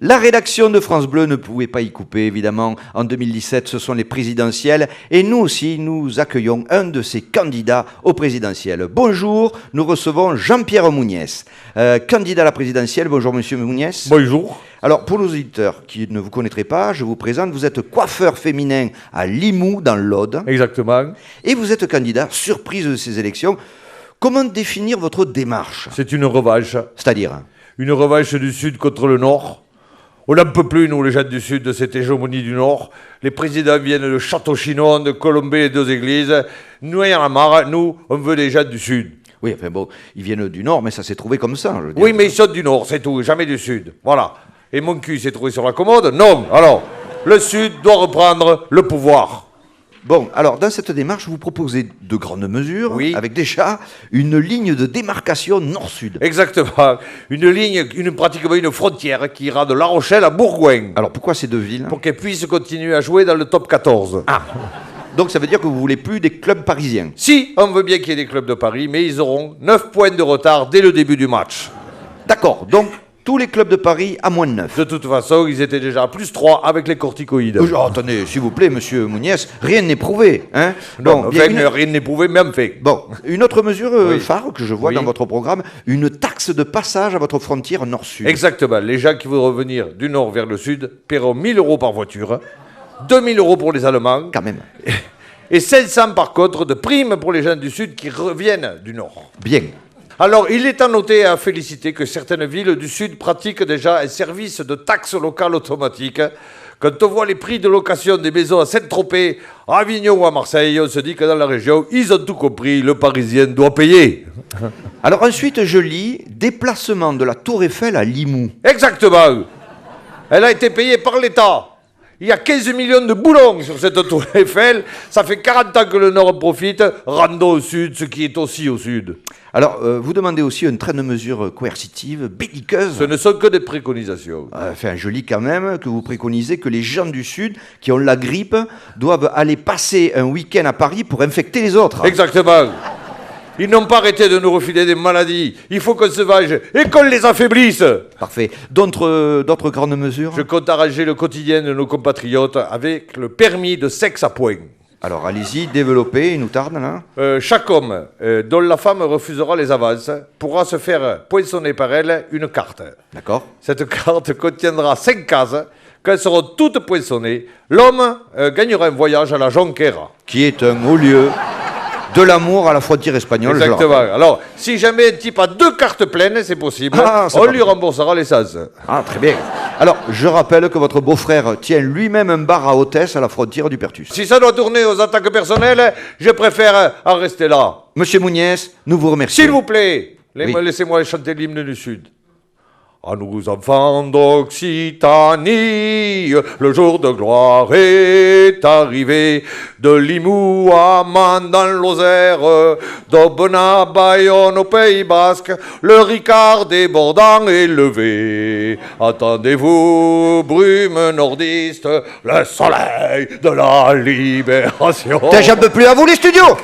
La rédaction de France Bleu ne pouvait pas y couper, évidemment. En 2017, ce sont les présidentielles. Et nous aussi, nous accueillons un de ces candidats aux présidentielles. Bonjour, nous recevons Jean-Pierre Mouniès, candidat à la présidentielle. Bonjour, monsieur Mouniès. Bonjour. Alors, pour nos auditeurs qui ne vous connaîtraient pas, je vous présente. Vous êtes coiffeur féminin à Limoux, dans l'Aude. Exactement. Et vous êtes candidat, surprise de ces élections. Comment définir votre démarche? C'est une revanche. C'est-à-dire? Une revanche du Sud contre le Nord. On n'en peut plus, nous, les gens du Sud, de cette hégémonie du Nord. Les présidents viennent de Château-Chinon, de Colombey, les deux églises. Nous, il y en a marre. Nous, on veut des gens du Sud. Oui, enfin bon, ils viennent du Nord, mais ça s'est trouvé comme ça. Je veux dire. Oui, mais ils sont du Nord, c'est tout, jamais du Sud. Voilà. Et mon cul s'est trouvé sur la commode? Non. Alors, le Sud doit reprendre le pouvoir. Bon, alors dans cette démarche, vous proposez de grandes mesures, Oui. avec déjà une ligne de démarcation nord-sud. Exactement. Une ligne, pratiquement une frontière qui ira de La Rochelle à Bourgoin. Alors pourquoi ces deux villes? Pour qu'elles puissent continuer à jouer dans le top 14. Ah, donc ça veut dire que vous voulez plus des clubs parisiens? Si, on veut bien qu'il y ait des clubs de Paris, mais ils auront 9 points de retard dès le début du match. D'accord, donc tous les clubs de Paris à moins de 9. De toute façon, ils étaient déjà à plus 3 avec les corticoïdes. Oh, attendez, s'il vous plaît, monsieur Mouniès, rien n'est prouvé. Hein. Non, il y a enfin, rien n'est prouvé, même fait. Bon, une autre mesure Oui. phare que je vois Oui. dans votre programme, une taxe de passage à votre frontière nord-sud. Exactement. Les gens qui vont revenir du nord vers le sud paieront 1 000 € par voiture, 2 000 € pour les Allemands, Quand même. et 500 par contre de primes pour les gens du sud qui reviennent du nord. Bien. Alors, il est à noter et à féliciter que certaines villes du Sud pratiquent déjà un service de taxe locale automatique. Quand on voit les prix de location des maisons à Saint-Tropez, à Avignon ou à Marseille, on se dit que dans la région, ils ont tout compris, le Parisien doit payer. Alors ensuite, je lis déplacement de la Tour Eiffel à Limoux. Exactement. Elle a été payée par l'État. Il y a 15 millions de boulons sur cette tour Eiffel. Ça fait 40 ans que le Nord en profite. Rendons au Sud ce qui est aussi au Sud. Alors, vous demandez aussi un train de mesures coercitives, belliqueuses. Ce ne sont que des préconisations. Enfin, je lis quand même que vous préconisez que les gens du Sud qui ont la grippe doivent aller passer un week-end à Paris pour infecter les autres. Exactement. Ils n'ont pas arrêté de nous refiler des maladies. Il faut qu'on se venge et qu'on les affaiblisse. Parfait. D'autres grandes mesures? Je compte arranger le quotidien de nos compatriotes avec le permis de sexe à points. Alors, allez-y, développez, il nous tarde, là. Chaque homme dont la femme refusera les avances pourra se faire poinçonner par elle une carte. D'accord. Cette carte contiendra 5 cases. Quand elles seront toutes poinçonnées, l'homme gagnera un voyage à la Jonquera. Qui est un haut lieu de l'amour à la frontière espagnole. je le Exactement. rappelle. Alors, si jamais un type a 2 cartes pleines, c'est possible, Ah, c'est on pas lui mal. remboursera l'essence. Ah, très bien. Alors, je rappelle que votre beau-frère tient lui-même un bar à hôtesse à la frontière du Pertus. Si ça doit tourner aux attaques personnelles, je préfère en rester là. Monsieur Mouniès, nous vous remercions. S'il vous plaît, Oui. laissez-moi chanter l'hymne du Sud. À nous enfants d'Occitanie, le jour de gloire est arrivé. De Limoux à Mans dans l'Ozère, d'Aubenas à Bayonne au Pays Basque, le Ricard débordant est levé. Attendez-vous, brume nordiste, le soleil de la libération. J'en peux plus à vous les studios.